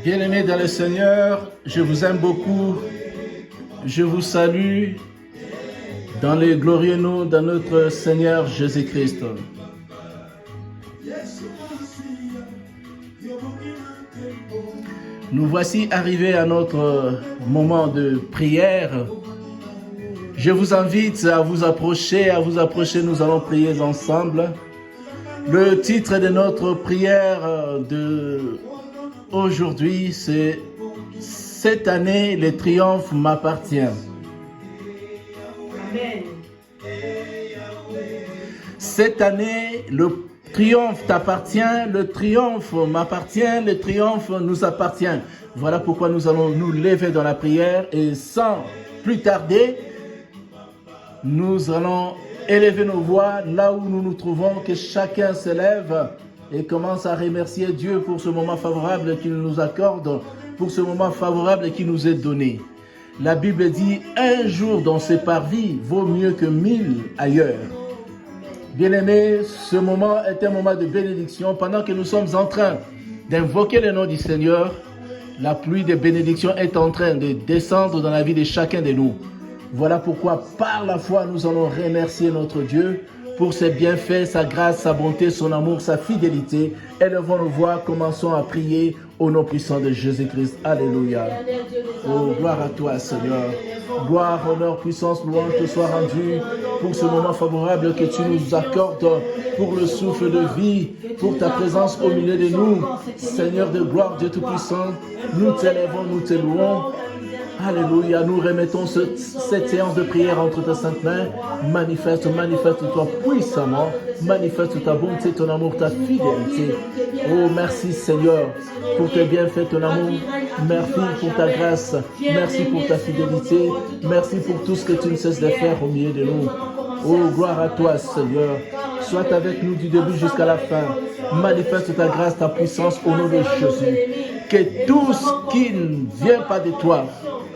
Bien-aimés dans le Seigneur, je vous aime beaucoup. Je vous salue dans le glorieux nom de notre Seigneur Jésus-Christ. Nous voici arrivés à notre moment de prière. Je vous invite à vous approcher, nous allons prier ensemble. Le titre de notre prière de aujourd'hui, c'est « Cette année, le triomphe m'appartient ». Amen. Cette année, le triomphe t'appartient, le triomphe m'appartient, le triomphe nous appartient. Voilà pourquoi nous allons nous lever dans la prière et sans plus tarder, nous allons élever nos voix là où nous nous trouvons, que chacun se lève et commence à remercier Dieu pour ce moment favorable qu'il nous accorde, pour ce moment favorable qui nous est donné. La Bible dit, un jour dans ses parvis vaut mieux que 1000 ailleurs. Bien-aimés, ce moment est un moment de bénédiction. Pendant que nous sommes en train d'invoquer le nom du Seigneur, la pluie de bénédiction est en train de descendre dans la vie de chacun de nous. Voilà pourquoi, par la foi, nous allons remercier notre Dieu pour ses bienfaits, sa grâce, sa bonté, son amour, sa fidélité. Élevons nos voix, commençons à prier au nom puissant de Jésus-Christ. Alléluia. Oh, gloire à toi, Seigneur. Gloire, honneur, puissance, louange te soit rendue pour ce moment favorable que tu nous accordes, pour le souffle de vie, pour ta présence au milieu de nous. Seigneur de gloire, Dieu Tout-Puissant, nous t'élèvons, nous te louons. Alléluia, nous remettons cette séance de prière entre tes saintes mains. Manifeste-toi puissamment. Manifeste ta bonté, ton amour, ta fidélité. Oh, merci Seigneur pour tes bienfaits, ton amour. Merci pour ta grâce. Merci pour ta fidélité. Merci pour tout ce que tu ne cesses de faire au milieu de nous. Oh, gloire à toi Seigneur. Sois avec nous du début jusqu'à la fin. Manifeste ta grâce, ta puissance au nom de Jésus. Que tout ce qui ne vient pas de toi,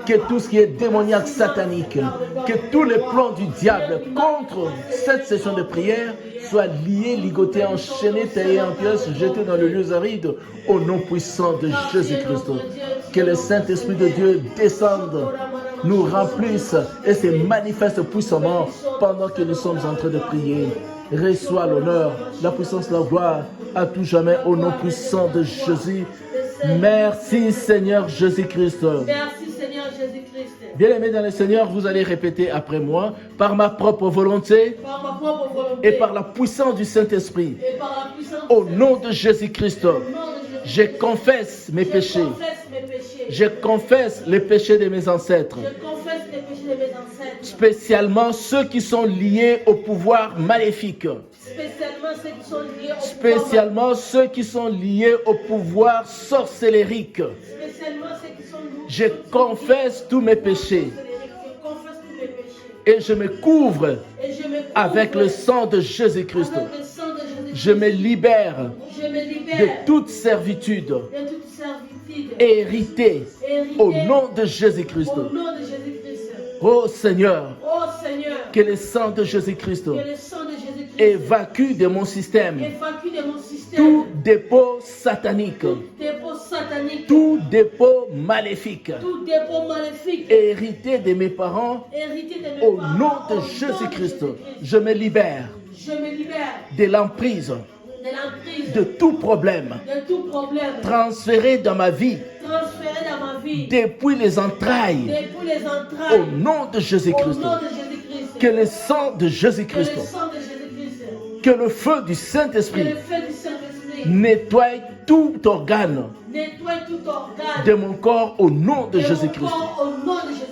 que tout ce qui est démoniaque, satanique, que tous les plans du diable contre cette session de prière soient liés, ligotés, enchaînés, taillés en pièces, jetés dans le lieu aride au nom puissant de Jésus-Christ. Que le Saint-Esprit de Dieu descende, nous remplisse et se manifeste puissamment pendant que nous sommes en train de prier. Reçois l'honneur, la puissance, la gloire à tout jamais au nom puissant de Jésus. Merci Seigneur Jésus-Christ. Merci Seigneur Jésus-Christ. Bien-aimés dans le Seigneur, vous allez répéter après moi, par ma propre volonté, et par la puissance du Saint-Esprit, au nom de Jésus-Christ, je confesse mes péchés. Je confesse les péchés de mes ancêtres. Spécialement ceux qui sont liés au pouvoir maléfique. Spécialement ceux qui sont liés au pouvoir sorcellérique. Je confesse tous mes péchés. Et je me couvre avec le sang de Jésus-Christ. Je me libère de toute servitude héritée au nom de Jésus-Christ. Oh Seigneur, que le sang de Jésus-Christ évacue de mon système tout dépôt satanique, tout dépôt maléfique, hérité de mes parents, au nom de Jésus-Christ. Je me libère de l'emprise, de tout problème transféré dans ma vie depuis les entrailles, au nom de Jésus-Christ. Que le sang de Jésus-Christ, que le feu du Saint-Esprit nettoie tout organe de mon corps au nom de Jésus-Christ.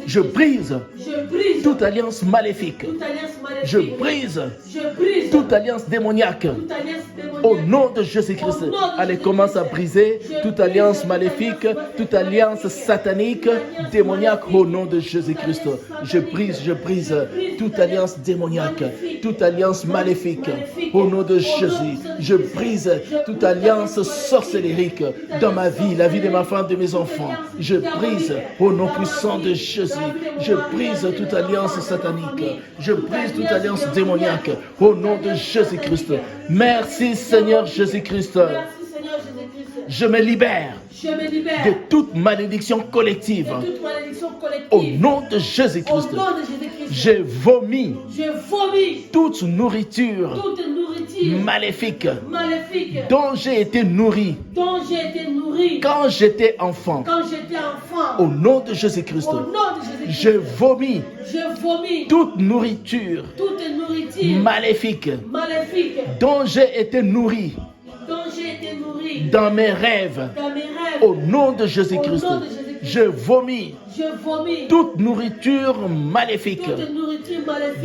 Je brise toute alliance maléfique. Je brise toute alliance démoniaque Au nom de Jésus-Christ. Allez, commence à briser toute alliance maléfique, toute alliance satanique, démoniaque. Au nom de Jésus-Christ. Je brise toute alliance démoniaque, toute alliance maléfique. Au nom de Jésus. Je brise toute alliance sorcellérique dans ma vie, la vie de ma femme, de mes enfants. Je brise au nom puissant de Jésus. Je brise toute alliance satanique. Je brise toute alliance démoniaque au nom de Jésus-Christ. Merci Seigneur Jésus-Christ. Je me libère de toute malédiction collective. Au nom de Jésus-Christ. Je vomis toute nourriture maléfique dont j'ai été nourri quand j'étais enfant. Au nom de Jésus-Christ. Je vomis toute nourriture maléfique dont j'ai été nourri dans mes rêves. Au nom de Jésus-Christ. Je vomis toute nourriture maléfique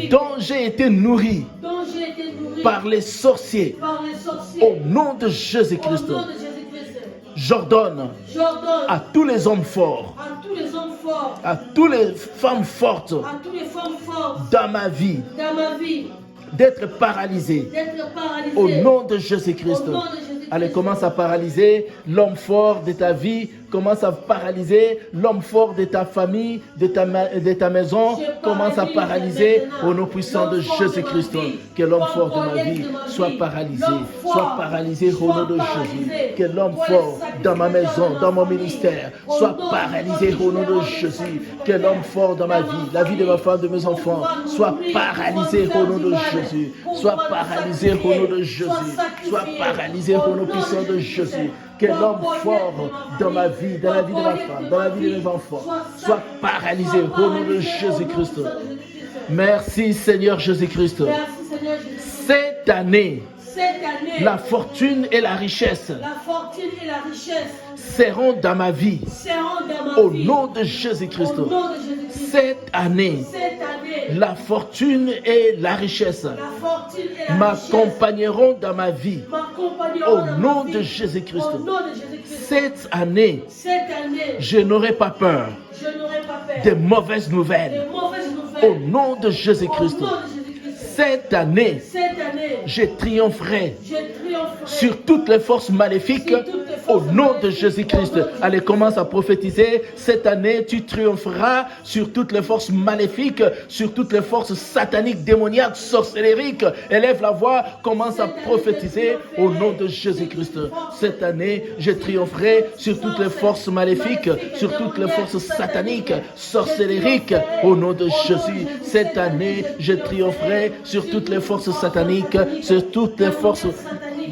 dont j'ai été nourri par les sorciers. Au nom de Jésus-Christ. J'ordonne à tous les hommes forts, à toutes les femmes fortes dans ma vie d'être paralysés. Au nom de Jésus-Christ. Allez, commence à paralyser l'homme fort de ta vie. Commence à paralyser l'homme fort de ta famille, de ta maison. Commence à paralyser au nom puissant de Jésus-Christ. Que l'homme fort de ma vie soit paralysé. Soit paralysé au nom de Jésus. Que l'homme fort dans ma maison, dans mon ministère, soit paralysé au nom de Jésus. Que l'homme fort dans ma vie, la vie de ma femme, de mes enfants, soit paralysé au nom de Jésus. Soit paralysé au nom de Jésus. Soit paralysé au nom puissant de Jésus. Que l'homme fort dans ma vie, dans la vie de ma femme, dans la vie de mes enfants, soit paralysé au nom de Jésus-Christ. Merci Seigneur Jésus-Christ. Cette année, la fortune et la richesse seront dans ma vie. Au nom de Jésus-Christ. Cette année, la fortune et la richesse m'accompagneront dans ma vie. Au nom de Jésus-Christ. Cette année, je n'aurai pas peur de mauvaises nouvelles. Au nom de Jésus-Christ. Cette année, je triompherai sur toutes les forces maléfiques au nom de Jésus-Christ. Allez, commence à prophétiser. Cette année, tu triompheras sur toutes les forces maléfiques, sur toutes les forces sataniques, démoniaques, sorcellériques. Élève la voix, commence à prophétiser au nom de Jésus-Christ. Cette année, je triompherai sur toutes les forces maléfiques, sur toutes les forces sataniques, sorcellériques, au nom de Jésus. Cette année, je triompherai sur toutes les forces sataniques, sur toutes les forces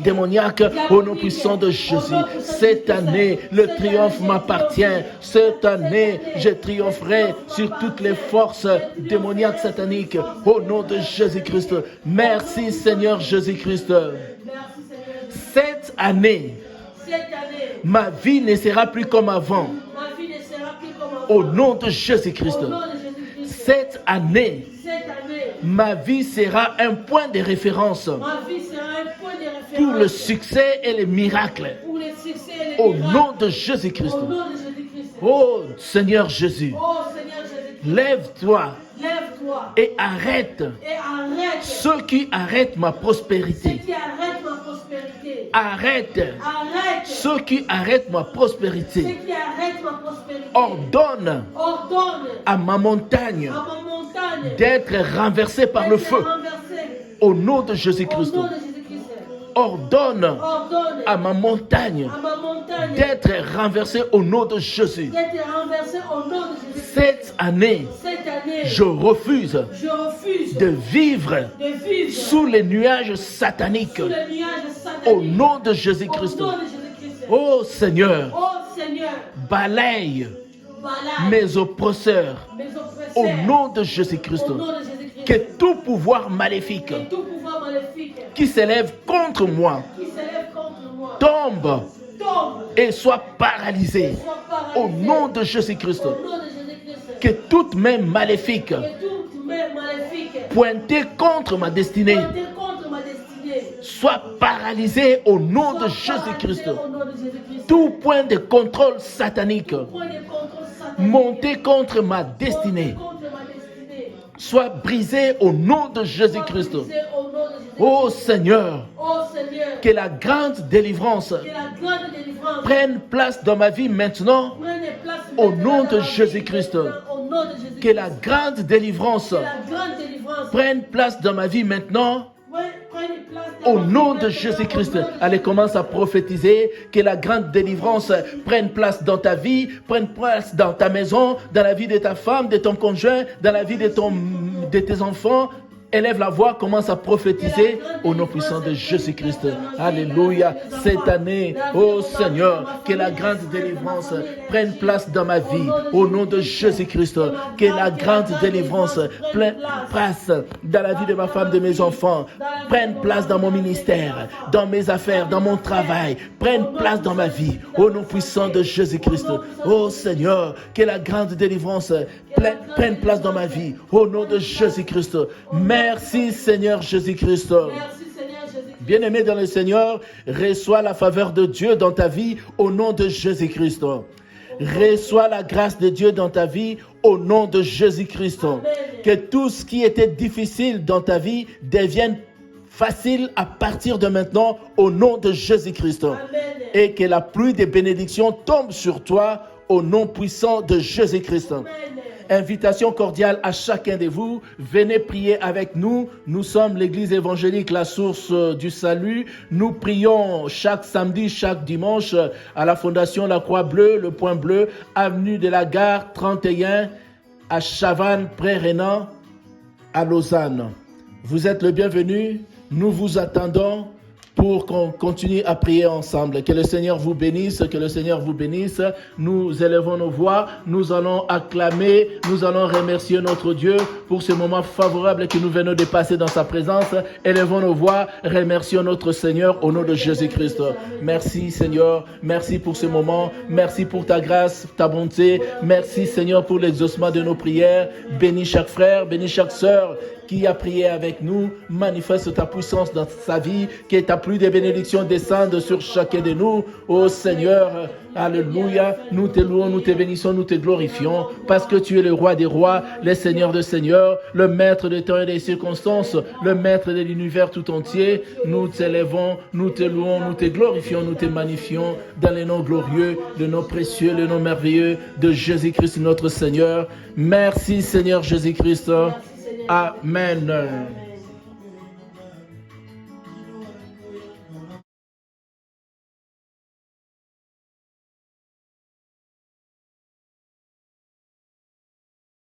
démoniaques, au nom puissant de Jésus. Cette année, le triomphe m'appartient. Cette année, je triompherai sur toutes les forces démoniaques sataniques, au nom de Jésus-Christ. Merci Seigneur Jésus-Christ. Cette année, ma vie ne sera plus comme avant. Au nom de Jésus-Christ. Cette année, ma vie sera un point de référence pour le succès et les miracles. Au nom de Jésus-Christ. Oh Seigneur Jésus, lève-toi et arrête ceux qui arrêtent ma prospérité. Arrête ceux qui arrêtent ma prospérité. Ordonne à ma montagne d'être renversée par le feu. Au nom de Jésus-Christ. Ordonne à ma montagne d'être renversée au nom de Jésus. Cette année, je refuse de vivre sous les nuages sataniques. Au nom de Jésus-Christ. Oh Seigneur, balaye mes oppresseurs. Au nom de Jésus-Christ. Que tout pouvoir maléfique qui s'élève contre moi tombe et soit paralysé. Au nom de Jésus-Christ. Que toute main maléfique pointée contre ma destinée soit paralysé au nom de Jésus-Christ. Au nom de Jésus-Christ. Tout point de contrôle satanique Point de contrôle satanique. monté contre ma destinée Contre ma destinée. soit brisé au nom de Jésus-Christ. Soit brisé au nom de Jésus-Christ. Ô Seigneur, Oh Seigneur, que la grande délivrance que la grande délivrance prenne place dans ma vie maintenant prenne place au maintenant nom dans de ma vie, Jésus-Christ. maintenant, au nom de Jésus-Christ. Que la grande délivrance Que la grande délivrance prenne place dans ma vie maintenant prenne place dans au ma vie nom de maintenant, Jésus-Christ. au nom de Allez, commence à prophétiser que la grande délivrance prenne place dans ta vie, prenne place dans ta maison, dans la vie de ta femme, de ton conjoint, dans la vie de tes enfants. Élève la voix, commence à prophétiser au nom puissant de Jésus-Christ. Alléluia. Cette année, ô Seigneur, que la grande délivrance prenne place dans ma vie au nom de Jésus-Christ. Que la grande délivrance prenne place dans la vie de ma femme, de mes enfants. Prenne place dans mon ministère, dans mes affaires, dans mon travail. Prenne place dans ma vie au nom puissant de Jésus-Christ. Ô Seigneur, que la grande délivrance prenne place dans ma vie au nom de Jésus-Christ. Merci Seigneur Jésus-Christ. Merci Seigneur Jésus-Christ. Bien-aimé dans le Seigneur, reçois la faveur de Dieu dans ta vie au nom de Jésus-Christ. Reçois la grâce de Dieu dans ta vie au nom de Jésus-Christ. Que tout ce qui était difficile dans ta vie devienne facile à partir de maintenant au nom de Jésus-Christ. Amen. Et que la pluie des bénédictions tombe sur toi au nom puissant de Jésus-Christ. Amen. Invitation cordiale à chacun de vous. Venez prier avec nous. Nous sommes l'église évangélique La Source du Salut. Nous prions chaque samedi, chaque dimanche à la Fondation La Croix Bleue, le Point Bleu, avenue de la Gare 31 à Chavannes, près Rénan, à Lausanne. Vous êtes le bienvenu. Nous vous attendons pour qu'on continue à prier ensemble. Que le Seigneur vous bénisse, que le Seigneur vous bénisse. Nous élevons nos voix, nous allons acclamer, nous allons remercier notre Dieu pour ce moment favorable que nous venons de passer dans sa présence. Élevons nos voix, remercions notre Seigneur au nom de Jésus-Christ. Merci Seigneur, merci pour ce moment, merci pour ta grâce, ta bonté. Merci Seigneur pour l'exaucement de nos prières. Bénis chaque frère, bénis chaque sœur qui a prié avec nous. Manifeste ta puissance dans sa vie, que ta pluie de bénédictions descende sur chacun de nous. Ô Seigneur, alléluia, nous te louons, nous te bénissons, nous te glorifions, parce que tu es le roi des rois, le Seigneur des seigneurs, le maître des temps et des circonstances, le maître de l'univers tout entier. Nous t'élèvons, nous te louons, nous te glorifions, nous te magnifions dans les noms glorieux, le nom précieux, le nom merveilleux de Jésus-Christ notre Seigneur. Merci Seigneur Jésus-Christ. Amen.